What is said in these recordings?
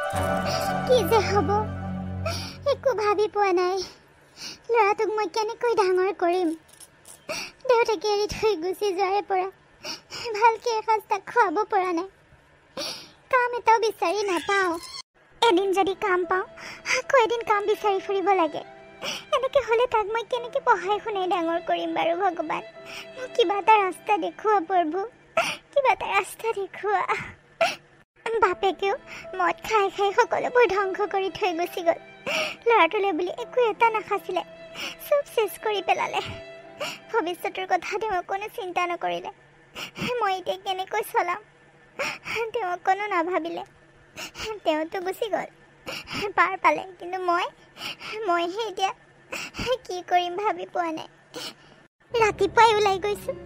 কি যে হ'ব একো ভাবি পোৱা নাই ল'ৰাটোক মই কেনেকৈ ডাঙৰ কৰিম দেউতাকে এৰি থৈ গুচি যোৱাৰে পৰা ভালকে এসাঁজ তাক খুৱাব পৰা নাই কাম এটাও বিচাৰি নাপাওঁ এদিন যদি কাম পাওঁ আকৌ এদিন কাম বিচাৰি ফুৰিব লাগে এনেকৈ হ'লে তাক মই কেনেকৈ পঢ়াই শুনাই ডাঙৰ কৰিম বাৰু ভগৱান মোক কিবা এটা ৰাস্তা দেখুওৱা প্ৰভু কিবা এটা ৰাস্তা দেখুওৱা বাপেকেও মদ খাই খাই সকলোবোৰ ধ্বংস কৰি থৈ গুচি গ'ল ল'ৰাটোলৈ বুলি একো এটা নাখাইছিলে চব চেছ কৰি পেলালে ভৱিষ্যতৰ কথা তেওঁ কোনো চিন্তা নকৰিলে মই এতিয়া কেনেকৈ চলাম তেওঁ কোনো নাভাবিলে তেওঁতো গুচি গ'ল পাৰ পালে কিন্তু মইহে এতিয়া কি কৰিম ভাবি পোৱা নাই ৰাতিপুৱাই ওলাই গৈছোঁ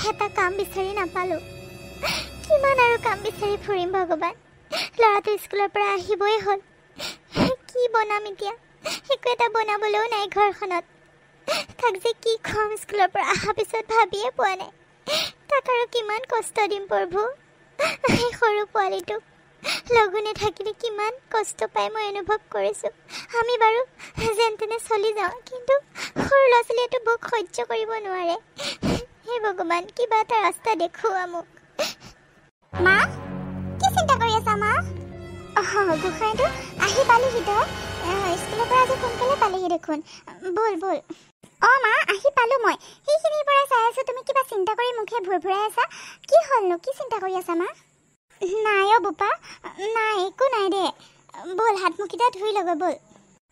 এটা কাম বিচাৰি নাপালোঁ কিমান আৰু কাম বিচাৰি ফুৰিম ভগৱান ল'ৰাটো স্কুলৰ পৰা আহিবই হ'ল কি বনাম এতিয়া একো এটা বনাবলৈও নাই ঘৰখনত তাক যে কি খুৱাম স্কুলৰ পৰা অহাৰ পিছত ভাবিয়ে পোৱা নাই তাক আৰু কিমান কষ্ট দিম প্ৰভু সেই সৰু পোৱালিটোক লঘোণে থাকিলে কিমান কষ্ট পাই মই অনুভৱ কৰিছোঁ আমি বাৰু যেন তেনে চলি যাওঁ কিন্তু সৰু ল'ৰা ছোৱালীয়েতো বহুত সহ্য কৰিব নোৱাৰে হে ভগৱান কিবা এটা ৰাস্তা দেখুওৱা মোক মা কি চিন্তা কৰি আছা মা গোসাঁইটো আহি পালিহি তই স্কুলৰ পৰা আজি সোনকালে পালিহি দেখোন বল মা আহি পালোঁ মই সেইখিনিৰ পৰা চাই আছোঁ তুমি কিবা চিন্তা কৰি মুখে ভুৰভুৰাই আছা কি হ'লনো কি চিন্তা কৰি আছা মা নাই বোপা নাই একো নাই দে বল হাত মুখকেইটা ধুই ল'ব বল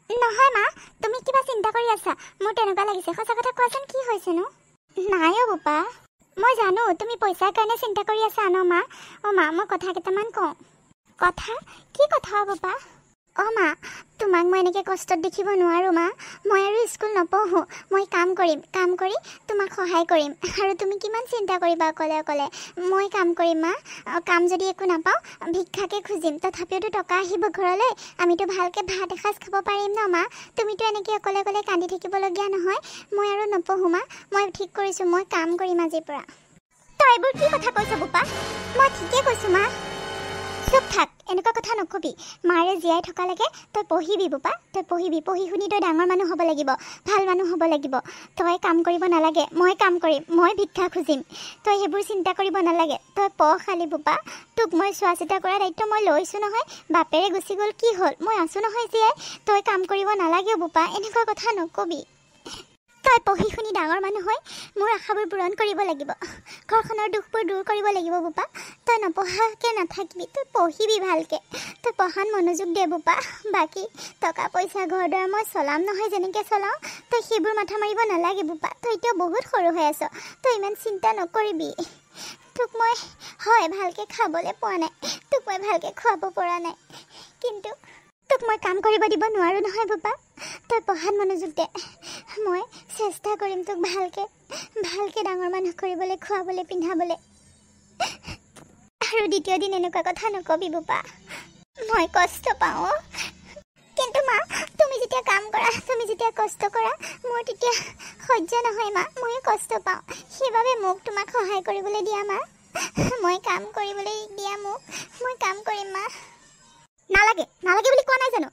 নহয় মা তুমি কিবা চিন্তা কৰি আছা মোৰ তেনেকুৱা লাগিছে সঁচা কথা কোৱাচোন কি হৈছেনো নাই বোপা মই জানো তুমি পইচাৰ কাৰণে চিন্তা কৰি আছা ন মা মা মই কথা কেইটামান কওঁ কথা কি কথা বোপা মা তোমাক মই এনেকৈ কষ্টত দেখিব নোৱাৰোঁ মা মই আৰু স্কুল নপঢ়োঁ মই কাম কৰি তোমাক সহায় কৰিম আৰু তুমি কিমান চিন্তা কৰিবা অকলে মই কাম কৰিম মা কাম যদি একো নাপাওঁ ভিক্ষাকে খুজিম তথাপিওতো টকা আহিব ঘৰলৈ আমিতো ভালকৈ ভাত এসাঁজ খাব পাৰিম ন মা তুমিতো এনেকৈ অকলে কান্দি থাকিবলগীয়া নহয় মই আৰু নপঢ়োঁ মা মই ঠিক কৰিছোঁ মই কাম কৰিম আজিৰ পৰা তই এইবোৰ কি কথা কৈছ বোপা মই ঠিকে কৈছোঁ মা চুপ থাক এনেকুৱা কথা নকবি মাৰে জীয়াই থকালৈকে তই পঢ়িবি বোপা তই পঢ়ি শুনি তই ডাঙৰ মানুহ হ'ব লাগিব ভাল মানুহ হ'ব লাগিব তই কাম কৰিব নালাগে মই কাম কৰিম মই ভিক্ষা খুজিম তই সেইবোৰ চিন্তা কৰিব নালাগে তই পঢ় খালি বোপা তোক মই চোৱা চিতা কৰা দায়িত্ব মই লৈছোঁ নহয় বাপেৰে গুচি গ'ল কি হ'ল মই আছোঁ নহয় জীয়াই তই কাম কৰিব নালাগে বোপা এনেকুৱা কথা নকবি তই পঢ়ি শুনি ডাঙৰ মানুহ হৈ মোৰ আশাবোৰ পূৰণ কৰিব লাগিব ঘৰখনৰ দুখবোৰ দূৰ কৰিব লাগিব বোপা তই নপঢ়াকৈ নাথাকিবি তই পঢ়িবি ভালকৈ তই পঢ়াত মনোযোগ দে বোপা বাকী টকা পইচা ঘৰ দুৱাৰ মই চলাম নহয় যেনেকৈ চলাওঁ তই সেইবোৰ মাথা মাৰিব নালাগে বোপা তই এতিয়াও বহুত সৰু হৈ আছ তই ইমান চিন্তা নকৰিবি তোক মই হয় ভালকৈ খাবলৈ পোৱা নাই তোক মই ভালকৈ খুৱাব পৰা নাই কিন্তু তোক মই কাম কৰিব দিব নোৱাৰোঁ নহয় বোপা তই পঢ়াত মনোযোগ দে মই চেষ্টা কৰিম তোক ভালকৈ ডাঙৰ মানুহ কৰিবলৈ খুৱাবলৈ পিন্ধাবলৈ আৰু দ্বিতীয় দিন এনেকুৱা কথা নকবি বোপা মই কষ্ট পাওঁ কিন্তু মা তুমি যেতিয়া কাম কৰা তুমি যেতিয়া কষ্ট কৰা মোৰ তেতিয়া সহ্য নহয় মা ময়ো কষ্ট পাওঁ সেইবাবে মোক তোমাক সহায় কৰিবলৈ দিয়া মা মই কাম কৰিবলৈ দিয়া মোক মই কাম কৰিম মা নালাগে বুলি কোৱা নাই জানো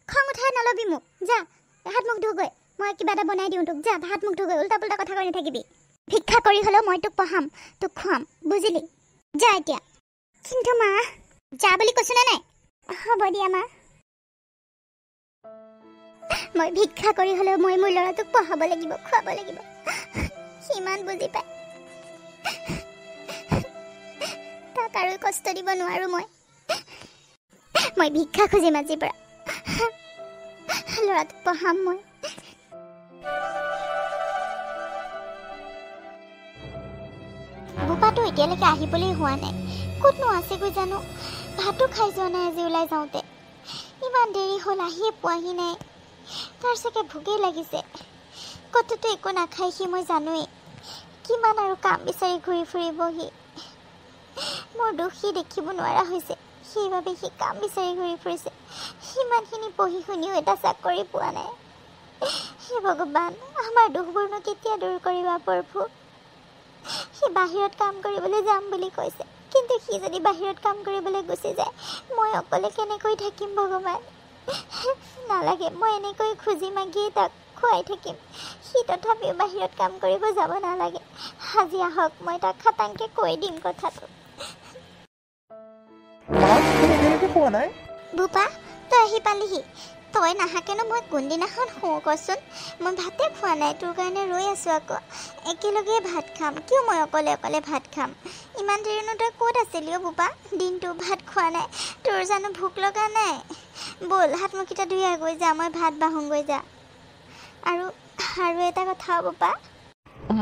খং উঠাই নলবি মোক যা হাত মুখ ধুগৈ মই কিবা এটা বনাই দিওঁ তোক যা হাত মুখ ধুগৈ উল্টা পুল্টা কথা কৈ নাথাকিবি ভিক্ষা কৰি হ'লেও মই তোক পঢ়াম তোক খুৱাম বুজিলি যা এতিয়া কিন্তু মা যা বুলি কৈছোঁ নে নাই হ'ব দিয়া মা মই ভিক্ষা কৰি হ'লেও মই মোৰ ল'ৰাটোক পঢ়াব লাগিব খুৱাব লাগিব সিমান বুজি পায় তাক আৰু কষ্ট দিব নোৱাৰোঁ মই ভিক্ষা খুজিম আজিৰ পৰা ল'ৰাটোক পঢ়াম মই বোপাটো এতিয়ালৈকে আহিবলৈ হোৱা নাই ক'তনো আছেগৈ জানো ভাতো খাই যোৱা নাই আজি ওলাই যাওঁতে ইমান দেৰি হ'ল আহিয়ে পোৱাহি নাই তাৰ চাগে ভোকেই লাগিছে ক'তোতো একো নাখায় সি মই জানোৱেই কিমান আৰু কাম বিচাৰি ঘূৰি ফুৰিবহি মোৰ দুখ সি দেখিব নোৱাৰা হৈছে সেইবাবে সি কাম বিচাৰি ঘূৰি ফুৰিছে সিমানখিনি পঢ়ি শুনিও এটা চাকৰি পোৱা নাই হে ভগৱান আমাৰ দুখবোৰনো কেতিয়া দূৰ কৰিবা প্ৰভু সি বাহিৰত কাম কৰিবলৈ যাম বুলি কৈছে কিন্তু সি যদি বাহিৰত কাম কৰিবলৈ গুচি যায় মই অকলে কেনেকৈ থাকিম ভগৱান নালাগে মই এনেকৈ খুজি মাগিয়ে তাক খুৱাই থাকিম সি তথাপিও বাহিৰত কাম কৰিব যাব নালাগে আজি আহক মই তাক খাটাংকে কৈ দিম কথাটো বুপা তই আহি পালিহি তই নাহাকেনো মই কোনদিনাখন শুওঁ কচোন মই ভাতে খোৱা নাই তোৰ কাৰণে ৰৈ আছোঁ আকৌ একেলগে ভাত খাম কিয় মই অকলে অকলে ভাত খাম ইমান দেৰিনো তই ক'ত আছিলি অ' বুপা দিনটো ভাত খোৱা নাই তোৰ জানো ভোক লগা নাই ব'ল হাত মুখকেইটা ধুই গৈ যা মই ভাত বাঢ়োঁগৈ যা আৰু এটা কথা বুপা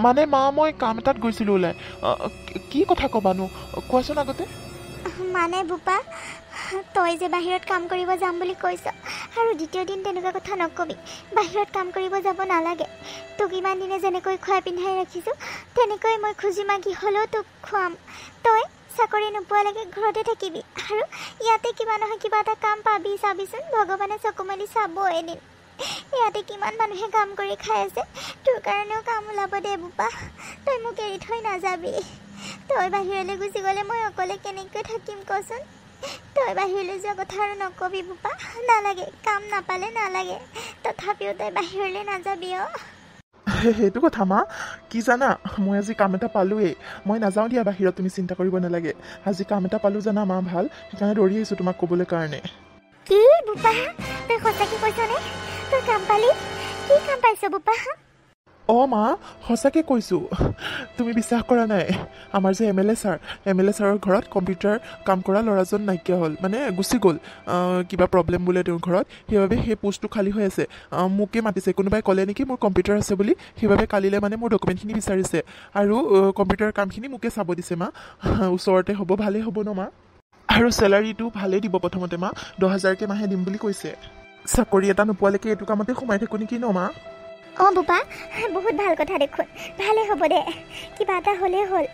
মানে মা মই কাম এটাত গৈছিলোঁ ওলাই কি কথা ক'বানো কোৱাচোন আগতে মানে বুপা তই যে বাহিৰত কাম কৰিব যাম বুলি কৈছ আৰু দ্বিতীয় দিন তেনেকুৱা কথা নকবি বাহিৰত কাম কৰিব যাব নালাগে তোক ইমান দিনে যেনেকৈ খুৱাই পিন্ধাই ৰাখিছোঁ তেনেকৈ মই খুজি মাগি হ'লেও তোক খুৱাম তই চাকৰি নোপোৱালৈকে ঘৰতে থাকিবি আৰু ইয়াতে কিবা নহয় কিবা এটা কাম পাবি চাবিচোন ভগৱানে চকু মেলি চাব এদিন ইয়াতে কিমান মানুহে কাম কৰি খাই আছে তোৰ কাৰণেও কাম ওলাব দে বুপা তই মোক এৰি থৈ নাযাবি তই বাহিৰলৈ গুচি গ'লে মই অকলে কেনেকৈ থাকিম কচোন তই বাহিৰলৈ যোৱা কথা আৰু নকবি বুপা নালাগে কাম নাপালে নালাগে তথাপিও তই বাহিৰলৈ নাযাবি অ সেইটো কথা মা কি জানা মই আজি কাম এটা পালোঁৱেই মই নাযাওঁ দিয়া বাহিৰত তুমি চিন্তা কৰিব নালাগে আজি কাম এটা পালোঁ জানা মা ভাল সেইকাৰণে দৌৰি আহিছোঁ তোমাক ক'বলৈ কাৰণে কি বুপা তই সঁচাকৈ কৈছনে তই কাম পালি কি কাম পাইছ বুপা অঁ মা সঁচাকৈ কৈছোঁ তুমি বিশ্বাস কৰা নাই আমাৰ যে এম এল এ ছাৰৰ ঘৰত কম্পিউটাৰ কাম কৰা ল'ৰাজন নাইকিয়া হ'ল মানে গুচি গ'ল কিবা প্ৰব্লেম বোলে তেওঁৰ ঘৰত সেইবাবে সেই পোষ্টটো খালী হৈ আছে মোকে মাতিছে কোনোবাই ক'লে নেকি মোৰ কম্পিউটাৰ আছে বুলি সেইবাবে কালিলৈ মানে মোৰ ডকুমেণ্টখিনি বিচাৰিছে আৰু কম্পিউটাৰ কামখিনি মোকে চাব দিছে মা ওচৰতে হ'ব ভালেই হ'ব ন মা আৰু চেলাৰীটো ভালেই দিব প্ৰথমতে মা 10,000কৈ মাহে দিম বুলি কৈছে চাকৰি এটা নোপোৱালৈকে এইটো কামতে সোমাই থাকোঁ নেকি ন মা অঁ বুপা বহুত ভাল কথা দেখোন ভালেই হ'ব দে কিবা এটা হ'লেই হ'ল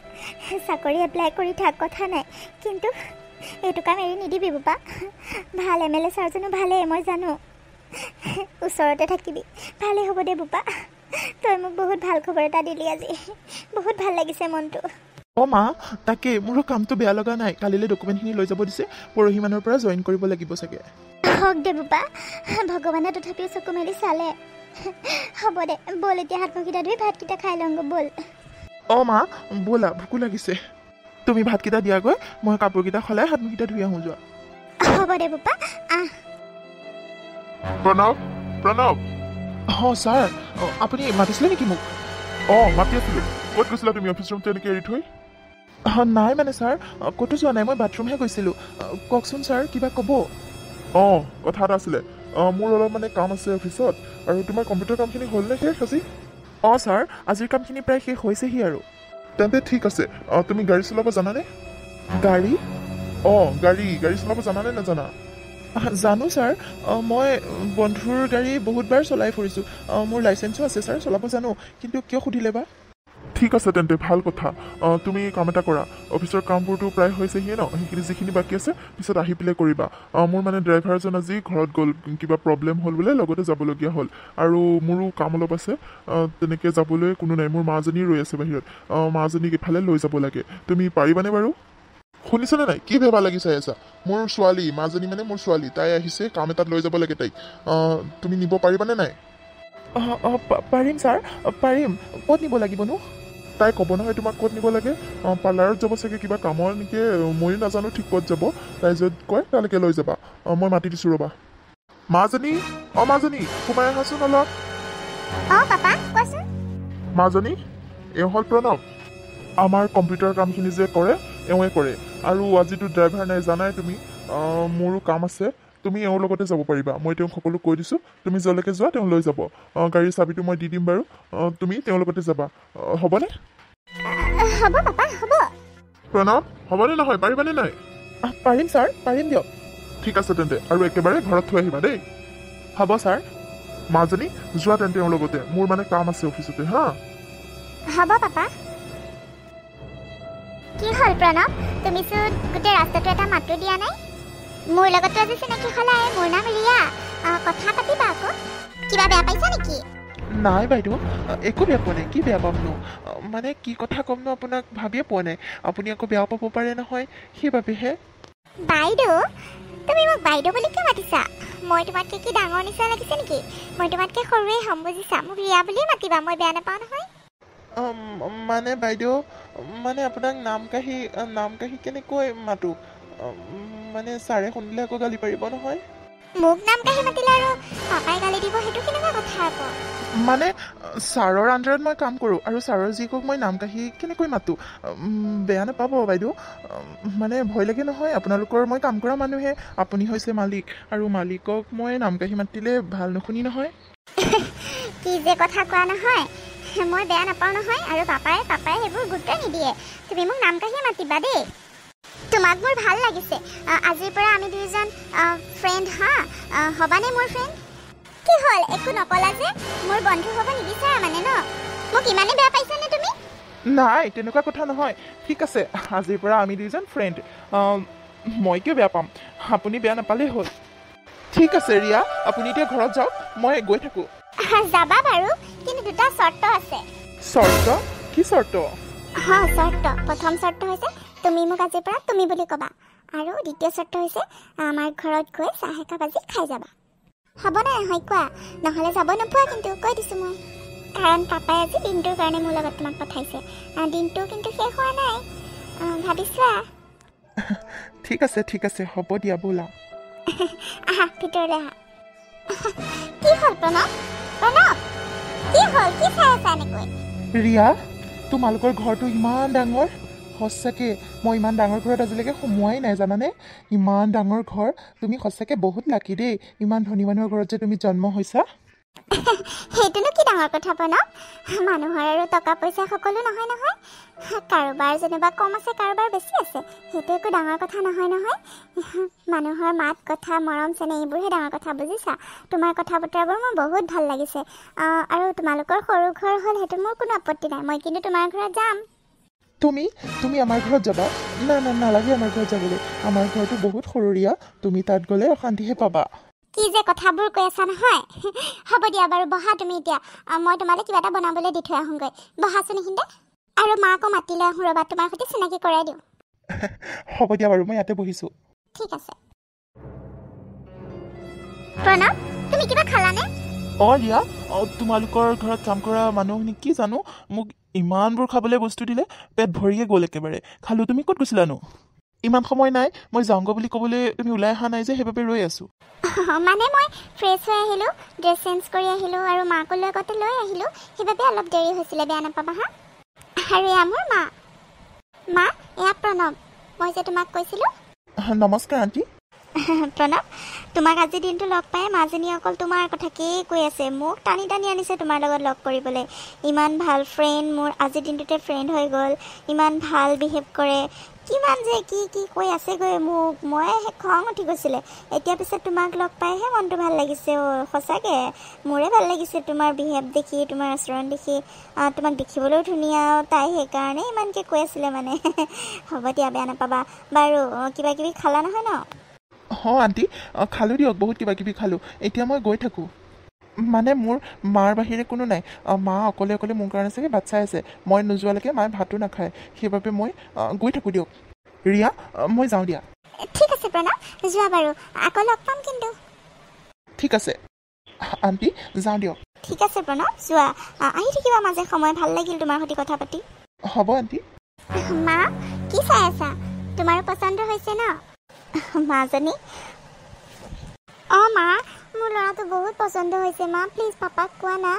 চাকৰি এপ্লাই কৰি থাক কথা নাই কিন্তু এইটো কাম এৰি নিদিবি বুপা ভাল এম এল এ ছাৰজনো ভালেই মই জানো ওচৰতে থাকিবি ভালেই হ'ব দে বুপা তই মোক বহুত ভাল খবৰ এটা দিলি আজি বহুত ভাল লাগিছে মনটো অঁ মা তাকে মোৰো কামটো বেয়া লগা নাই কালিলৈ ডকুমেণ্টখিনি লৈ যাব দিছে পৰহি মানৰ পৰা জইন কৰিব লাগিব চাগে হওক দে বুপা ভগৱানে তথাপিও চকু মেলি চালে হ'ব দে ব'ল এতিয়া হাত মুখকেইটা ধুই ভাতকেইটা খাই লওঁগৈ ব'ল অঁ মা ব'লা ভোকো লাগিছে তুমি ভাতকেইটা দিয়াগৈ মই কাপোৰকেইটা সলাই হাত মুখকেইটা ধুই আহোঁ যোৱা হ'ব দে বুপা আহ প্ৰণৱ অঁ ছাৰ আপুনি মাতিছিলে নেকি মোক অঁ মাতি আছিলোঁ ক'ত গৈছিলা তুমি অফিচ ৰুমটো এনেকৈ এৰি থৈ নাই মানে ছাৰ ক'তো যোৱা নাই মই বাথৰুমহে গৈছিলোঁ কওকচোন ছাৰ কিবা ক'ব অঁ কথা এটা আছিলে মোৰ অলপ মানে কাম আছে অফিচত আৰু তোমাৰ কম্পিউটাৰ কামখিনি হ'লনে শেষ আজি অঁ ছাৰ আজিৰ কামখিনি প্ৰায় শেষ হৈছেহি আৰু তেন্তে ঠিক আছে তুমি গাড়ী চলাব জানানে গাড়ী অঁ গাড়ী চলাব জানানে নাজানা জানো ছাৰ মই বন্ধুৰ গাড়ী বহুতবাৰ চলাই ফুৰিছোঁ মোৰ লাইচেঞ্চো আছে ছাৰ চলাব জানো কিন্তু কিয় সুধিলে বা ঠিক আছে তেন্তে ভাল কথা তুমি কাম এটা কৰা অফিচৰ কামবোৰতো প্ৰায় হৈছেহিয়ে ন সেইখিনি যিখিনি বাকী আছে পিছত আহি পেলাই কৰিবা মোৰ মানে ড্ৰাইভাৰজন আজি ঘৰত গ'ল কিবা প্ৰব্লেম হ'ল বোলে লগতে যাবলগীয়া হ'ল আৰু মোৰো কাম অলপ আছে তেনেকৈ যাবলৈ কোনো নাই মোৰ মাজনী ৰৈ আছে বাহিৰত মাজনীক ইফালে লৈ যাব লাগে তুমি পাৰিবানে বাৰু শুনিছানে নাই কি ভেবা লাগি চাই আছা মোৰ ছোৱালী মাজনী মানে মোৰ ছোৱালী তাই আহিছে কাম এটাত লৈ যাব লাগে তাইক তুমি নিব পাৰিবানে নাই পাৰিম ছাৰ পাৰিম ক'ত নিব লাগিবনো তাই ক'ব নহয় তোমাক ক'ত নিব লাগে পাৰ্লাৰত যাব চাগে কিবা কামৰ নেকি ময়ো নাজানো ঠিক ক'ত যাব তাই য'ত কয় তালৈকে লৈ যাবা মই মাতি দিছোঁ ৰ'বা মাজনী সোমাই আহাচোন অলপ অঁ পাপা কোৱাচোন মাজনী এওঁ হ'ল প্ৰণৱ আমাৰ কম্পিউটাৰ কামখিনি যে কৰে এওঁৱে কৰে আৰু আজিতো ড্ৰাইভাৰ নাই জানাই তুমি মোৰো কাম আছে তুমি এওঁৰ লগতে যাব পাৰিবা মই তেওঁক সকলো কৈ দিছোঁ তুমি য'লৈকে যোৱা তেওঁ লৈ যাব গাড়ীৰ চাবিটো মই দি দিম বাৰু তুমি তেওঁৰ লগতে যাবা হ'বনে হ'ব পাপা হ'ব প্ৰণৱ হ'বনে নহয় পাৰিবানে নাই পাৰিম ছাৰ পাৰিম দিয়ক ঠিক আছে তেন্তে আৰু একেবাৰে ঘৰত থৈ আহিবা দেই হ'ব ছাৰ মাজনী যোৱা তেন্তে তেওঁৰ লগতে মোৰ মানে কাম আছে অফিচতে হা হ'ব পাপা কি হ'ল প্ৰণৱ তুমিচোন গোটেই ৰাস্তাটো এটা মাতো দিয়া নাই মোৰ লগতো আজি চিনাকি হ'লাই মোৰ নাম ৰিয়া কথা পাতিবা আকৌ কিবা বেয়া পাইছা নেকি নাই বাইদেউ, একো বেয়া পোৱা নাই। কি বেয়া পামনো? মানে কি কথা ক'মনো আপোনাক ভাবিয়ে পোৱা নাই। আপুনি আকৌ বেয়াও পাব পাৰে নহয়, সেইবাবেহে। বাইদেউ, তুমি মোক বাইদেউ বুলি কিয় মাতিছা? মই তোমাতকৈ কি ডাঙৰ নিচিনা লাগিছে নেকি? মই তোমাতকৈ সৰুৱে হ'ম, বুজিছা? মোক ৰিয়া বুলিয়ে মাতিবা, মই বেয়া নাপাওঁ নহয়। মানে বাইদেউ, মানে আপোনাক নাম কাঢ়ি কেনেকৈ মাতোঁ? মানে ছাৰে শুনিলে আকৌ গালি পাৰিব নহয়। মোক নাম কাঢ়ি মাতিলে আৰু পাপাই গালি দিব, সেইটো কেনেকুৱা কথা আকৌ? মানে ছাৰৰ আণ্ডাৰত মই কাম কৰোঁ, আৰু ছাৰৰ জীয়েকক মই নাম কাঢ়ি কেনেকৈ মাতোঁ? বেয়া নাপাব বাইদেউ, মানে ভয় লাগে নহয়। আপোনালোকৰ মই কাম কৰা মানুহে, আপুনি হৈছে মালিক, আৰু মালিকক মই নাম কাঢ়ি মাতিলে ভাল নুশুনি নহয়। কি যে কথা কোৱা নহয়, মই বেয়া নাপাওঁ নহয়। আৰু পাপাই সেইবোৰ গুৰুত্ব নিদিয়ে। তুমি মোক নাম কাঢ়ি মাতিবা দেই। তোমাক মোৰ ভাল লাগিছে। আজিৰ পৰা আমি দুয়োজন ফ্ৰেণ্ড হা? হ'বানে মোৰ ফ্ৰেণ্ড? কি হ'ল, একো নকলা যে? মোৰ বন্ধু হ'ব নিবিচাৰা মানে ন? মোক ইমানেই বেয়া পাইছানে তুমি? নাই, তেনেকুৱা কথা নহয়। ঠিক আছে, আজিৰ পৰা আমি দুয়োজন ফ্ৰেণ্ড। মই কিয় বেয়া পাম? আপুনি বেয়া নাপালেই হ'ল। ঠিক আছে ৰিয়া, আপুনি এতিয়া ঘৰত যাওক, মই গৈ থাকোঁ। যাবা বাৰু, কিন্তু দুটা চৰ্ত আছে। চৰ্ত? কি চৰ্ত? চৰ্ত। প্ৰথম চৰ্ত হৈছে তুমি মোক আজিৰ পৰা তুমি বুলি ক'বা, আৰু দ্বিতীয় চৰ্ত হৈছে আমাৰ ঘৰত গৈ চাহ একাপ আজি খাই যাবা। হ'বনে নহয় কোৱা? নহ'লে যাব নোপোৱা, কিন্তু কৈ দিছোঁ মই। কাৰণ পাপাই আজি দিনটোৰ কাৰণে মোৰ লগত তোমাক পঠাইছে। দিনটো কিন্তু শেষ হোৱা নাই, ভাবিছোৱা। ঠিক আছে, হ'ব দিয়া, ব'লা। আহা, ভিতৰলৈ আহা। কি হ'ল প্ৰণৱ? কি হ'ল? কি চাই আছা এনেকৈ? ৰিয়া, তোমালোকৰ ঘৰটো ইমান ডাঙৰ। সঁচাকৈ মই ইমান ডাঙৰ ঘৰত আজিলৈকে সোমোৱাই নাই, জানানে? ইমান ডাঙৰ ঘৰ। তুমি সঁচাকৈ বহুত লাকি দেই, ইমান ধনী মানুহৰ ঘৰত যে তুমি জন্ম হৈছা। সেইটোনো কি ডাঙৰ কথা প্ৰণৱ? মানুহৰ আৰু টকা পইচা সকলো নহয়। কাৰোবাৰ যেনিবা কম আছে, কাৰোবাৰ বেছি আছে, সেইটো একো ডাঙৰ কথা নহয়। মানুহৰ মাত কথা, মৰম চেনেহ, এইবোৰহে ডাঙৰ কথা, বুজিছা? তোমাৰ কথা বতৰাবোৰ মোৰ বহুত ভাল লাগিছে। আৰু তোমালোকৰ সৰু ঘৰ হ'ল, সেইটো মোৰ কোনো আপত্তি নাই। মই কিন্তু তোমাৰ ঘৰত যাম। তুমি আমাৰ ঘৰত যাবা? না নালাগে আমাৰ ঘৰত যাবলৈ। আমাৰ ঘৰটো বহুত সৰু ৰিয়া, তুমি তাত গ'লে অশান্তিহে পাবা। কি যে কথাবোৰ কৈ আছা নহয়। হ'ব দিয়া বাৰু, বহা তুমি এতিয়া। মই তোমালৈ কিবা এটা বনাবলৈ দি থৈ আহোঁগৈ। বহাচোন এইখিনিতে। আৰু মাকো মাতি লৈ আহোঁ, ৰ'বা, তোমাৰ সৈতে চিনাকি কৰাই দিওঁ। হ'ব দিয়া বাৰু, মই ইয়াতে বহিছোঁ। ঠিক আছে। প্ৰণৱ, তুমি কিবা খালানে? ৰিয়া, তোমালোকৰ ঘৰত কাম কৰা মানুহখিনি কি জানো, মোক ইমানবোৰ খাবলৈ বস্তু দিলে, পেট ভৰিয়ে গ'ল একেবাৰে। খালোঁ। তুমি ক'ত গৈছিলানো? ইমান সময় নাই, মই যাওঁগৈ বুলি ক'বলৈ তুমি ওলাই অহা নাই যে, সেইবাবে ৰৈ আছোঁ। মানে মই ফ্ৰেছ হৈ আহিলোঁ, ড্ৰেছ চেঞ্জ কৰি আহিলোঁ, আৰু মাকো লগতে লৈ আহিলোঁ, সেইবাবে অলপ দেৰি হৈছিলে, বেয়া নাপাবা হা। আৰু এয়া মোৰ মা, এয়া প্ৰণৱ, মই যে তোমাক কৈছিলোঁ। নমস্কাৰ আণ্টি। প্ৰণৱ, তোমাক আজি দিনটো লগ পাই মাজনী অকল তোমাৰ কথাকেই কৈ আছে। মোক টানি আনিছে তোমাৰ লগত লগ কৰিবলৈ। ইমান ভাল ফ্ৰেণ্ড মোৰ, আজিৰ দিনটোতে ফ্ৰেণ্ড হৈ গ'ল, ইমান ভাল বিহেভ কৰে, কিমান যে কি কৈ আছেগৈ মোক। মই খং উঠি গৈছিলে। এতিয়া পিছত তোমাক লগ পাইহে মনটো ভাল লাগিছে। সঁচাকৈ মোৰে ভাল লাগিছে তোমাৰ বিহেভ দেখি, তোমাৰ আচৰণ দেখি। তোমাক দেখিবলৈও ধুনীয়া, তাই সেইকাৰণে ইমানকৈ কৈ আছিলে মানে। হ'ব দিয়া, বেয়া নাপাবা বাৰু। কিবা কিবি খালা নহয় ন? আণ্টি, খালোঁ দিয়ক, বহুত কিবা কিবি খালোঁ। এতিয়া মই গৈ থাকোঁ। মানে মোৰ মাৰ বাহিৰে কোনো নাই। মা অকলে মোৰ কাৰণে চাগে ভাত চাই আছে। মই নোযোৱালৈকে মায়ে ভাতো নাখায়, সেইবাবে মই গৈ থাকোঁ দিয়ক। ৰিয়া, মই যাওঁ দিয়া। ঠিক আছে প্ৰণৱ, যোৱা বাৰু, আকৌ লগ পাম কিন্তু। ঠিক আছে আণ্টি, যাওঁ দিয়ক। ঠিক আছে প্ৰণৱ, যোৱা। আহি থাকিবা মাজে সময়ে, ভাল লাগিল তোমাৰ সৈতে কথা পাতি। হ'ব আণ্টি। মা, কি চাই আছা? তোমাৰো পচন্দ হৈছে ন মাজনী? মা, মোৰ ল'ৰাটো বহুত পচন্দ হৈছে। মা প্লিজ পাপাক কোৱা না।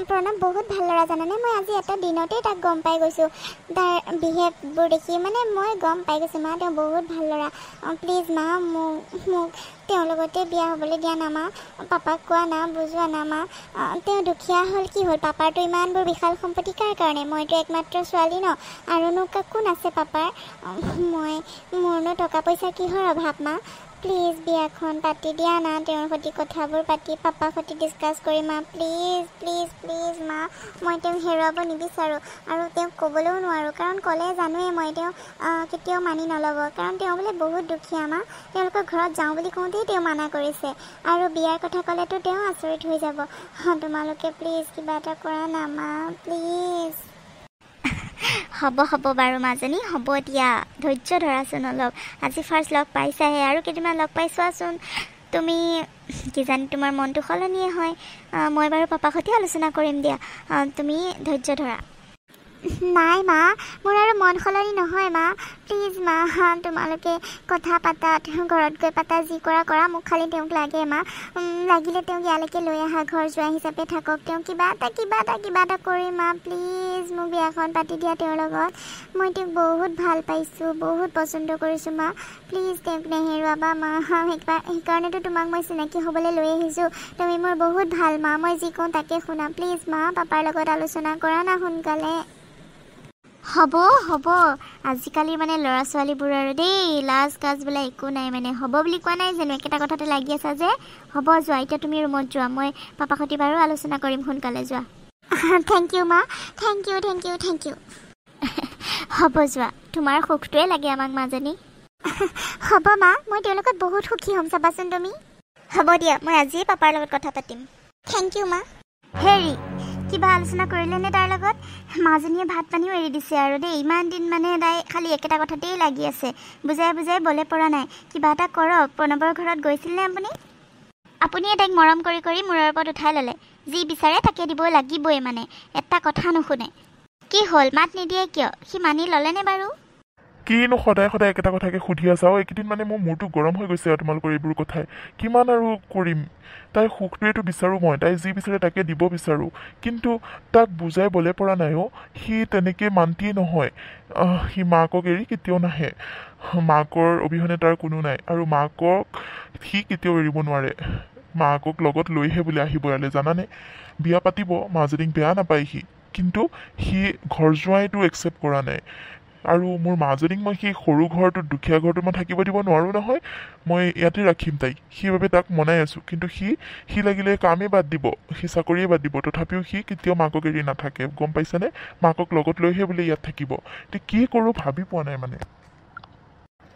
প্ৰণৱ বহুত ভাল ল'ৰা, জানানে? মই আজি এটা দিনতেই তাক গম পাই গৈছোঁ, তাৰ বিহেভবোৰ দেখি। মানে মই গম পাই গৈছোঁ মা, তেওঁ বহুত ভাল ল'ৰা। প্লিজ মা, মোক তেওঁৰ লগতে বিয়া হ'বলৈ দিয়া না মা। পাপাক কোৱা না, বুজোৱা না মা। তেওঁ দুখীয়া হ'ল কি হ'ল, পাপাৰতো ইমানবোৰ বিশাল সম্পত্তি কাৰ কাৰণে? মইতো একমাত্ৰ ছোৱালী ন, আৰুনো কোন আছে পাপাৰ? মোৰনো টকা পইচা কিহৰ অভাৱ মা? প্লিজ বিয়াখন পাতি দিয়া না তেওঁৰ সৈতে কথাবোৰ পাতি পাপাৰ সৈতে ডিছকাছ কৰি মা প্লিজ প্লিজ প্লিজ মা মই তেওঁক হেৰুৱাব নিবিচাৰোঁ আৰু তেওঁক ক'বলৈও নোৱাৰোঁ কাৰণ ক'লে জানোৱেই মই তেওঁ কেতিয়াও মানি নল'ব কাৰণ তেওঁ বোলে বহুত দুখীয়া মা তেওঁলোকৰ ঘৰত যাওঁ বুলি কওঁতেই তেওঁ মানা কৰিছে আৰু বিয়াৰ কথা ক'লেতো তেওঁ আচৰিত হৈ যাব তোমালোকে প্লিজ কিবা এটা কৰা না মা প্লিজ হ'ব হ'ব বাৰু মাজনী হ'ব দিয়া ধৈৰ্য ধৰাচোন অলপ আজি ফাৰ্ষ্ট লগ পাইছাহে আৰু কেইদিনমান লগ পাই চোৱাচোন তুমি কিজানি তোমাৰ মনটো সলনিয়ে হয় মই বাৰু পাপাৰ সৈতে আলোচনা কৰিম দিয়া তুমি ধৈৰ্য ধৰা নাই মা মোৰ আৰু মন সলনি নহয় মা প্লিজ মা তোমালোকে কথা পাতা তেওঁ ঘৰত গৈ পাতা যি কৰা কৰা মোক খালি তেওঁক লাগে মা লাগিলে তেওঁক ইয়ালৈকে লৈ আহা ঘৰ যোৱা হিচাপে থাকক তেওঁ কিবা এটা কৰি মা প্লিজ মোক বিয়াখন পাতি দিয়া তেওঁৰ লগত মই তেওঁক বহুত ভাল পাইছোঁ বহুত পচন্দ কৰিছোঁ মা প্লিজ তেওঁক নেহেৰুৱাবা মা সেইকাৰণেতো তোমাক মই চিনাকি হ'বলৈ লৈ আহিছোঁ তুমি মোৰ বহুত ভাল মা মই যি কওঁ তাকে শুনা প্লিজ মা পাপাৰ লগত আলোচনা কৰা না সোনকালে হ'ব হ'ব আজিকালি মানে ল'ৰা ছোৱালীবোৰ আৰু দেই লাজ কাজ বোলে একো নাই মানে হ'ব বুলি কোৱা নাই জানো একেটা কথাতে লাগি আছা যে হ'ব যোৱা এতিয়া তুমি ৰুমত যোৱা মই পাপাৰ সৈতে বাৰু আলোচনা কৰিম সোনকালে যোৱা থেংক ইউ মা থেংক ইউ হ'ব যোৱা তোমাৰ সুখটোৱে লাগে আমাক মাজনী হ'ব মা মই তেওঁৰ লগত বহুত সুখী হ'ম চাবাচোন তুমি হ'ব দিয়া মই আজিয়ে পাপাৰ লগত কথা পাতিম থেংক ইউ মা হেৰি কিবা আলোচনা কৰিলেনে তাৰ লগত মাজনীয়ে ভাত পানীও এৰি দিছে আৰু দেই ইমান দিন মানে তাই খালি একেটা কথাতেই লাগি আছে বুজাই বলে পৰা নাই কিবা এটা কৰক প্ৰণৱৰ ঘৰত গৈছিলনে আপুনিয়ে তাইক মৰম কৰি মূৰৰ ওপৰত উঠাই ল'লে যি বিচাৰে তাকে দিব লাগিবই মানে এটা কথা নুশুনে কি হ'ল মাত নিদিয়ে কিয় সি মানি ল'লেনে বাৰু কিনো সদায় একেটা কথাকে সুধি আছা এইকেইদিন মানে মোৰ মূৰটো গৰম হৈ গৈছে আৰু তোমালোকৰ এইবোৰ কথাই কিমান আৰু কৰিম তাইৰ সুখটোৱেতো বিচাৰোঁ মই তাই যি বিচাৰে তাকে দিব বিচাৰোঁ কিন্তু তাক বুজাই বলে পৰা নাই সি তেনেকৈ মান্তিয়ে নহয় সি মাকক এৰি কেতিয়াও নাহে মাকৰ অবিহনে তাৰ কোনো নাই আৰু মাকক সি কেতিয়াও এৰিব নোৱাৰে মাকক লগত লৈহে বোলে আহিব ইয়ালৈ জানানে বিয়া পাতিব মাজনীক বেয়া নাপায় সি কিন্তু সি ঘৰ যোৱাইতো একচেপ্ট কৰা নাই আৰু মোৰ মাজনীক মই সেই সৰু ঘৰটোত দুখীয়া ঘৰটোত মই থাকিব দিব নোৱাৰোঁ নহয় মই ইয়াতে ৰাখিম তাইক সেইবাবে তাক মনাই আছোঁ কিন্তু সি লাগিলে কামেই বাদ দিব সি চাকৰিয়ে বাদ দিব তথাপিও সি কেতিয়াও মাকক এৰি নাথাকে গম পাইছানে মাকক লগত লৈহে বোলে ইয়াত থাকিব এতিয়া কি কৰোঁ ভাবি পোৱা নাই মানে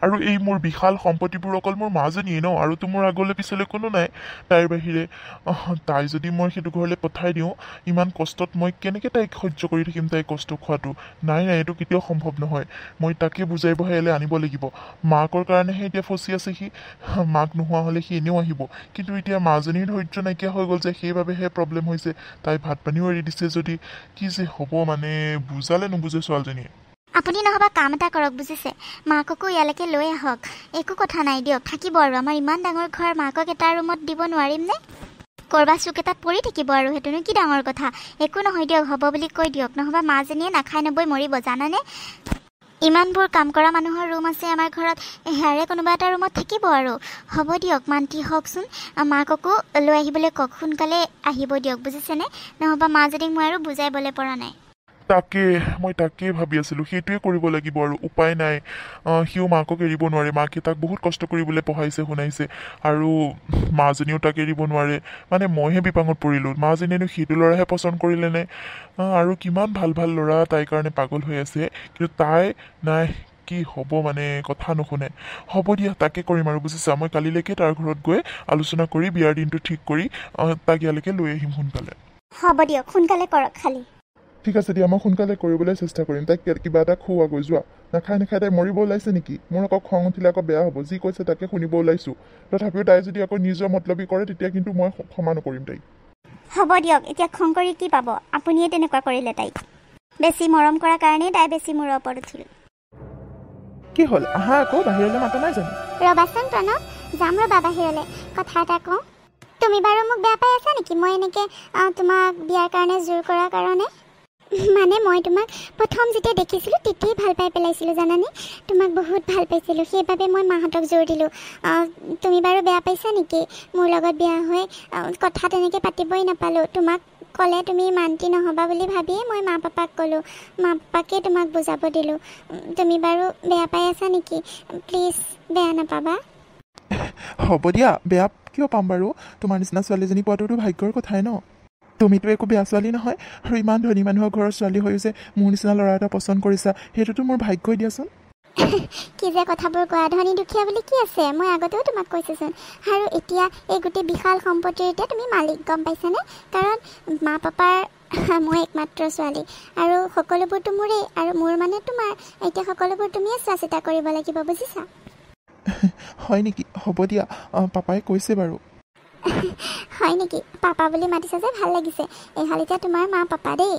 আৰু এই মোৰ বিশাল সম্পত্তিবোৰ অকল মোৰ মাজনীয়ে ন আৰুতো মোৰ আগলৈ পিছলৈ কোনো নাই তাইৰ বাহিৰে তাই যদি মই সেইটো ঘৰলৈ পঠাই দিওঁ ইমান কষ্টত মই কেনেকৈ তাইক সহ্য কৰি থাকিম তাইক কষ্ট খোৱাটো নাই এইটো কেতিয়াও সম্ভৱ নহয় মই তাকে বুজাই বহাই ইয়ালৈ আনিব লাগিব মাকৰ কাৰণেহে এতিয়া ফচি আছে সি মাক নোহোৱা হ'লে সি এনেও আহিব কিন্তু এতিয়া মাজনীৰ ধৈৰ্য নাইকিয়া হৈ গ'ল যে সেইবাবেহে প্ৰব্লেম হৈছে তাই ভাত পানীও এৰি দিছে যদি কি যে হ'ব মানে বুজালে নুবুজে ছোৱালীজনীয়ে আপুনি নহবা কাম এটা কৰক বুজিছে মাককো ইয়ালৈকে লৈ আহক একো কথা নাই দিয়ক থাকিব আৰু আমাৰ ইমান ডাঙৰ ঘৰ মাকক এটা ৰুমত দিব নোৱাৰিম নে কৰবা চুক এটাত পৰি থাকিব আৰু সেইটোনো কি ডাঙৰ কথা একো নহয় দিয়ক হ'ব বুলি কৈ দিয়ক নহবা মাজনীয়ে নাখাই নবৈ মৰিব জানানে ইমানবোৰ কাম কৰা মানুহৰ ৰুম আছে আমাৰ ঘৰত হেয়াৰে কোনোবা এটা ৰুমত থাকিব আৰু হ'ব দিয়ক মান্তি হওকচোন মাককো লৈ আহিবলৈ কওক সোনকালে আহিব দিয়ক বুজিছেনে নহবা মাজনীক মই আৰু বুজাই বলে পৰা নাই মই তাকে ভাবি আছিলোঁ সেইটোৱে কৰিব লাগিব আৰু উপায় নাই সিও মাকক এৰিব নোৱাৰে মাকে তাক বহুত কষ্ট কৰিবলৈ পঢ়াইছে শুনাইছে আৰু মাজনীও তাক এৰিব নোৱাৰে মানে মইহে বিপাঙত পৰিলোঁ মাজনীয়েনো সেইটো ল'ৰাহে পচন্দ কৰিলেনে আৰু কিমান ভাল ভাল ল'ৰা তাইৰ কাৰণে পাগল হৈ আছে কিন্তু তাই নাই কি হ'ব মানে কথা নুশুনে হ'ব দিয়া তাকে কৰিম আৰু বুজিছা মই কালিলৈকে তাৰ ঘৰত গৈ আলোচনা কৰি বিয়াৰ দিনটো ঠিক কৰি তাক ইয়ালৈকে লৈ আহিম সোনকালে হ'ব দিয়ক সোনকালে কৰক খালি ঠিক আছে দিয়া মই সোনকালে কৰিবলৈ চেষ্টা কৰিম তাইক কিবা এটা খুওৱা গৈ যোৱা নাখাই তাই মৰিব ওলাইছে নেকি মোৰ আকৌ খং উঠিলে আকৌ বেয়া হ'ব যি কৈছে তাকে শুনিব ওলাইছোঁ তথাপিও তাই যদি আকৌ নিজৰ মতলবী কৰে তেতিয়া কিন্তু মই ক্ষমা নকৰিম তাইক হ'ব দিয়ক এতিয়া খং কৰি কি পাব আপুনিয়ে তেনেকুৱা কৰিলে তাইক বেছি মৰম কৰাৰ কাৰণে তাই বেছি মূৰৰ ওপৰত উঠিল কি হ'ল আহা আকৌ বাহিৰলৈ মাতা নাই জানো ৰবাচোন প্ৰণৱ যাম ৰবা বাহিৰলৈ কথা এটা কওঁ তুমি বাৰু মোক বেয়া পাই আছা নেকি মই এনেকৈ তোমাক বিয়াৰ কাৰণে জোৰ কৰাৰ কাৰণে মানে মই তোমাক প্ৰথম যেতিয়া দেখিছিলোঁ তেতিয়াই ভাল পাই পেলাইছিলোঁ জানানে তোমাক বহুত ভাল পাইছিলোঁ সেইবাবে মই মাহঁতক জোৰ দিলোঁ তুমি বাৰু বেয়া পাইছা নেকি মোৰ লগত বিয়া হৈ কথা তেনেকৈ পাতিবই নাপালোঁ তোমাক ক'লে তুমি মান্তি নহ'বা বুলি ভাবিয়ে মই মা পাপাক ক'লোঁ মা পাপাকে তোমাক বুজাব দিলোঁ তুমি বাৰু বেয়া পাই আছা নেকি প্লিজ বেয়া নাপাবা হ'ব দিয়া, বেয়া কিয় পাম বাৰু? তোমাৰ নিচিনা ছোৱালীজনী পোৱাটোতো ভাগ্যৰ কথাই ন। তুমিতো একো বেয়া ছোৱালী নহয়, আৰু ইমান ধনী মানুহৰ ঘৰৰ ছোৱালী হৈও যে মোৰ নিচিনা ল'ৰা এটা পচন্দ কৰিছা, সেইটোতো মোৰ ভাগ্যই দিয়াচোন। কি যে কথাবোৰ কোৱা, ধনী দুখীয়া বুলি কি আছে? মই আগতেও তোমাক কৈছোঁচোন। আৰু এতিয়া এই গোটেই বিশাল সম্পত্তিৰ এতিয়া তুমি মালিক, গম পাইছানে? কাৰণ মা পাপাৰ মই একমাত্ৰ ছোৱালী, আৰু সকলোবোৰতো মোৰেই, আৰু মোৰ মানে তোমাৰ। এতিয়া সকলোবোৰ তুমিয়ে চোৱা চিতা কৰিব লাগিব, বুজিছা? হয় নেকি? হ'ব দিয়া, পাপাই কৈছে বাৰু। হয় নেকি? পাপা বুলি মাতিছা যে ভাল লাগিছে। এইহাল এতিয়া তোমাৰ মা পাপা দেই।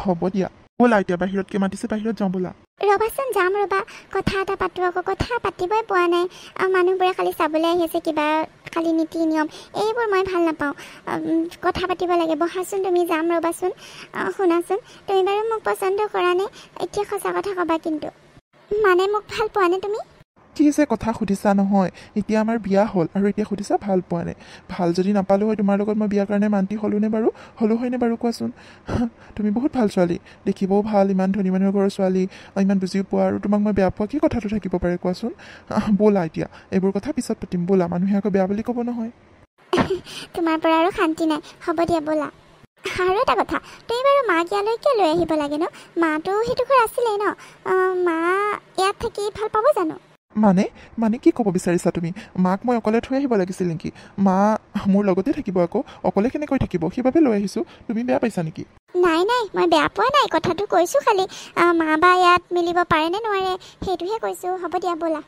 হ'ব দিয়া, ব'লা এতিয়া বাহিৰতকৈ মাতিছে, বাহিৰত যাওঁ ব'লা। ৰ'বাচোন, যাম ৰ'বা, কথা এটা পাতোঁ আকৌ। কথা পাতিবই পোৱা নাই। মানুহবোৰে খালি চাবলৈ আহি আছে, কিবা খালি নীতি নিয়ম এইবোৰ মই ভাল নাপাওঁ। কথা পাতিব লাগে, বহাচোন তুমি, যাম ৰ'বাচোন। শুনাচোন, তুমি বাৰু মোক পচন্দ কৰা নে? এতিয়া সঁচা কথা ক'বা কিন্তু, মানে মোক ভাল পোৱা নে তুমি? কি যে কথা সুধিছা নহয়, এতিয়া আমাৰ বিয়া হ'ল আৰু এতিয়া সুধিছা ভাল পোৱা নাই। ভাল যদি নাপালোঁ হয় তোমাৰ লগত মই বিয়াৰ কাৰণে মান্তি হ'লোনে বাৰু? হ'লো হয়নে বাৰু কোৱাচোন? তুমি বহুত ভাল ছোৱালী, দেখিবও ভাল, ইমান ধনী মানুহৰ ঘৰৰ ছোৱালী, ইমান বুজিও পোৱা, আৰু তোমাক মই বেয়া পোৱা কি কথাটো থাকিব পাৰে কোৱাচোন? ব'লা এতিয়া, এইবোৰ কথা পিছত পাতিম, ব'লা, মানুহে আকৌ বেয়া বুলি ক'ব নহয়। তোমাৰ পৰা আৰু শান্তি নাই, হ'ব দিয়া ব'লা। আৰু এটা কথা, তুমি বাৰু মাক ইয়ালৈ কিয় লৈ আহিব লাগে ন? মাতো সেইটো ঘৰ আছিলেই ন? মা ইয়াত থাকি ভাল পাব জানো? মানে কি ক'ব বিচাৰিছা তুমি? মাক মই অকলে থৈ আহিব লাগিছিল নেকি? মা মোৰ লগতে থাকিব আকৌ, অকলে কেনেকৈ থাকিব? সেইবাবে লৈ আহিছোঁ। তুমি বেয়া পাইছা নেকি? নাই, মই বেয়া পোৱা নাই, কথাটো কৈছোঁ খালি। মা বা ইয়াত মিলিব পাৰে নে নোৱাৰে সেইটোহে কৈছোঁ। হ'ব দিয়া ব'লা।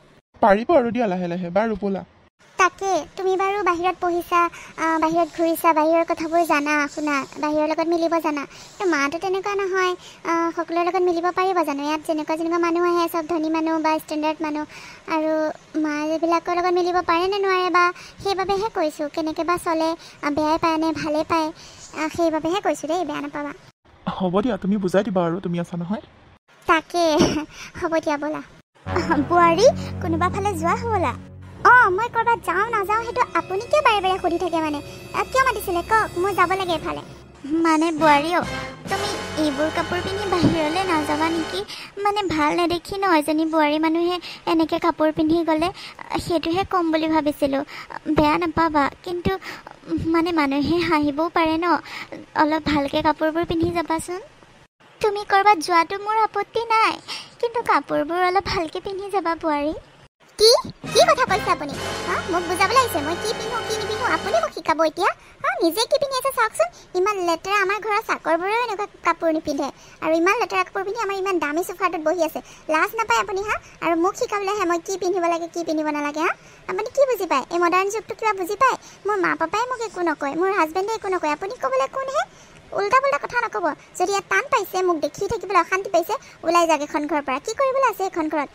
পাৰিব আৰু দিয়া, লাহে লাহে, বাৰু ব'লা। তাকে, তুমি বাৰু বাহিৰত পঢ়িছা, বাহিৰত ঘূৰিছা, বাহিৰৰ কথাবোৰ জানা, শুনা, বাহিৰৰ লগত মিলিব জানা। কিন্তু মাটো তেনেকুৱা নহয়, সকলোৰে লগত মিলিব পাৰিব জানো? ইয়াত যেনেকুৱা মানুহ আহে, চব ধনী মানুহ বা ষ্টেণ্ডাৰ্ড মানুহ, আৰু মাবিলাকৰ লগত মিলিব পাৰে নে নোৱাৰে বা সেইবাবেহে কৈছোঁ। কেনেকৈ বা চলে, বেয়াই পায় নে ভালেই পায়, সেইবাবেহে কৈছোঁ দেই, বেয়া নাপাবা। হ'ব দিয়া, তুমি বুজাই দিবা আৰু, তুমি আছা নহয়। তাকে, হ'ব দিয়া ব'লা। বোৱাৰী, কোনোবা ফালে যোৱা হ'বলা? মই ক'ৰবাত যাওঁ নাযাওঁ সেইটো আপুনি কিয় বাৰে বাৰে সুধি থাকে? মানে কিয় মাতিছিলে কওক, মই যাব লাগে এফালে। মানে বোৱাৰীও, তুমি এইবোৰ কাপোৰ পিন্ধি বাহিৰলৈ নাযাবা নেকি? মানে ভাল নেদেখি ন, এজনী বোৱাৰী মানুহে এনেকৈ কাপোৰ পিন্ধি গ'লে, সেইটোহে ক'ম বুলি ভাবিছিলোঁ। বেয়া নাপাবা, কিন্তু মানে মানুহে হাঁহিবও পাৰে ন, অলপ ভালকৈ কাপোৰবোৰ পিন্ধি যাবাচোন। তুমি ক'ৰবাত যোৱাটো মোৰ আপত্তি নাই, কিন্তু কাপোৰবোৰ অলপ ভালকৈ পিন্ধি যাবা বোৱাৰী। কি কথা কৈছে আপুনি? মোক বুজাবলৈ আহিছে মই কি পিন্ধো কি নিপিন্ধো? আপুনি মোক শিকাব এতিয়া? নিজে কি পিন্ধি আছে চাওকচোন। ইমান লেতেৰা, আমাৰ ঘৰৰ চাকৰবোৰেও এনেকুৱা কাপোৰ নিপিন্ধে, আৰু ইমান লেতেৰা কাপোৰ পিন্ধি আমাৰ ইমান দামী চোফাটোত বহি আছে। লাজ নাপায় আপুনি? আৰু মোক শিকাবলৈ আহে মই কি পিন্ধিব লাগে কি পিন্ধিব নালাগে? আপুনি কি বুজি পায়? এই মডাৰ্ণ যুগটো কিবা বুজি পায়? মোৰ মা পাপাই মোক একো নকয়, মোৰ হাজবেণ্ডে একো নকয়, আপুনি ক'বলৈ কোনহে? উল্টা পুল্টা কথা নক'ব। যদি ইয়াত টান পাইছে, মোক দেখি থাকিবলৈ অশান্তি পাইছে, ওলাই যাওক এখন ঘৰৰ পৰা। কি কৰিবলৈ আছে এখন ঘৰত?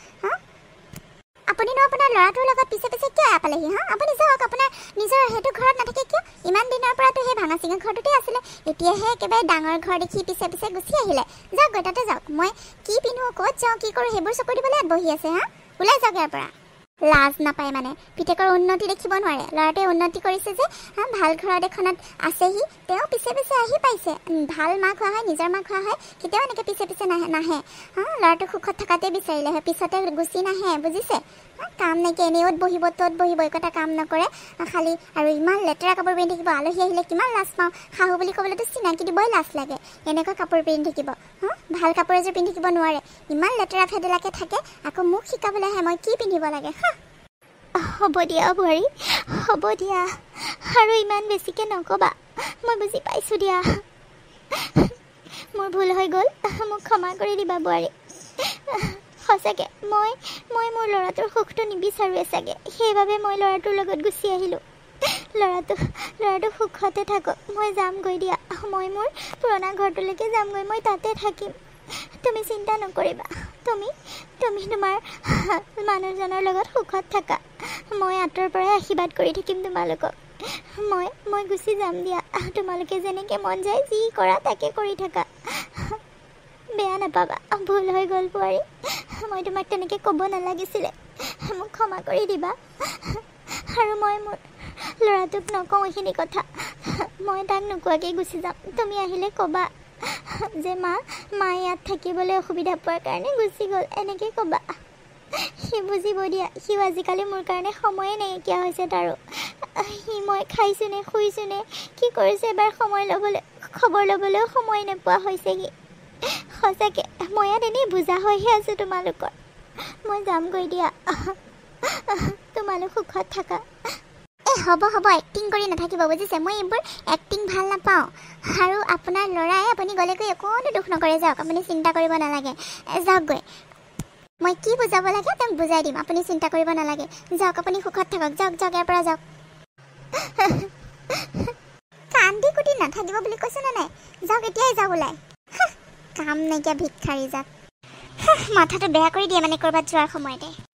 আপুনিনো আপোনাৰ ল'ৰাটোৰ লগত পিছে পিছে কিয় পালেহি? আপুনি যাওক, আপোনাৰ নিজৰ সেইটো ঘৰত নাথাকে কিয়? ইমান দিনৰ পৰাতো সেই ভাঙা চিঙা ঘৰটোতে আছিলে, এতিয়াহে একেবাৰে ডাঙৰ ঘৰ দেখি পিছে পিছে গুচি আহিলে। যাওক গৈ তাতে যাওক। মই কি পিন্ধো, ক'ত যাওঁ, কি কৰোঁ সেইবোৰ চকু দিবলৈ ইয়াত বহি আছে। ওলাই যাওক ইয়াৰ পৰা। লাজ নাপায় মানে, পিতেকৰ উন্নতি দেখিব নোৱাৰে। ল'ৰাটোৱে উন্নতি কৰিছে যে, ভাল ঘৰত এখনত আছেহি, তেওঁ পিছে পিছে আহি পাইছে। ভাল মাক হোৱা হয়, নিজৰ মাক হোৱা হয়, কেতিয়াও এনেকৈ পিছে পিছে নাহে। ল'ৰাটো সুখত থকাতে বিচাৰিলে হয়, পিছতে গুচি নাহে, বুজিছে? কাম নাইকিয়া, এনেই অ'ত বহিব ত'ত বহিব, একোটা কাম নকৰে খালি, আৰু ইমান লেতেৰা কাপোৰ পিন্ধি থাকিব। আলহী আহিলে কিমান লাজ পাওঁ, শাহু বুলি ক'বলৈতো চিনাকি দিবই লাজ লাগে। এনেকুৱা কাপোৰ পিন্ধি থাকিব, ভাল কাপোৰ এযোৰ পিন্ধি থাকিব নোৱাৰে, ইমান লেতেৰা ফেদেলাকৈ থাকে, আকৌ মোক শিকাবলৈ আহে মই কি পিন্ধিব লাগে। হ'ব দিয়া বোৱাৰী, হ'ব দিয়া, আৰু ইমান বেছিকৈ নক'বা, মই বুজি পাইছোঁ দিয়া। মোৰ ভুল হৈ গ'ল, মোক ক্ষমা কৰি দিবা বোৱাৰী। সঁচাকৈ মই মোৰ ল'ৰাটোৰ সুখটো নিবিচাৰোঁৱে চাগে, সেইবাবে মই ল'ৰাটোৰ লগত গুচি আহিলোঁ। ল'ৰাটো সুখতে থাকক, মই যামগৈ দিয়া। মই মোৰ পুৰণা ঘৰটোলৈকে যামগৈ, মই তাতে থাকিম। তুমি চিন্তা নকৰিবা, তুমি তোমাৰ মানুহজনৰ লগত সুখত থাকা। মই আঁতৰৰ পৰাই আশীৰ্বাদ কৰি থাকিম তোমালোকক। মই গুচি যাম দিয়া। তোমালোকে যেনেকৈ মন যায় যি কৰা তাকে কৰি থাকা। বেয়া নাপাবা, ভুল হৈ গ'ল বোৱাৰী, মই তোমাক তেনেকৈ ক'ব নালাগিছিলে, মোক ক্ষমা কৰি দিবা। আৰু মই মোৰ ল'ৰাটোক নকওঁ এইখিনি কথা, মই তাক নোকোৱাকৈ গুচি যাম। তুমি আহিলে ক'বা যে মায়ে ইয়াত থাকিবলৈ অসুবিধা পোৱাৰ কাৰণে গুচি গ'ল, এনেকৈ ক'বা। সি বুজিব দিয়া সিও আজিকালি মোৰ কাৰণে সময়ে নাইকিয়া হৈছে তাৰো সি মই খাইছোঁ নে শুইছোঁ নে কি কৰিছে এবাৰ সময় ল'বলৈ খবৰ ল'বলৈও সময় নোপোৱা হৈছে সি সঁচাকৈ মই ইয়াত এনেই বুজা হৈহে আছোঁ তোমালোকৰ মই যামগৈ দিয়া তোমালোক সুখত থাকা হ'ব এক্টিং কৰি নাথাকিব বুজিছে মই এইবোৰ এক্টিং ভাল নাপাওঁ আৰু আপোনাৰ ল'ৰাই আপুনি গ'লেগৈ একোনো দুখ নকৰে যাওক আপুনি চিন্তা কৰিব নালাগে যাওকগৈ মই কি বুজাব লাগে তেওঁক বুজাই দিম আপুনি চিন্তা কৰিব নালাগে যাওক আপুনি সুখত থাকক যাওক ইয়াৰ পৰা যাওক কান্দি কুটি নাথাকিব বুলি কৈছে নে নাই যাওক এতিয়াই যাওক ওলাই কাম নাইকিয়া ভিক্ষাৰী যাক মাথাটো বেয়া কৰি দিয়ে মানে ক'ৰবাত যোৱাৰ সময়তে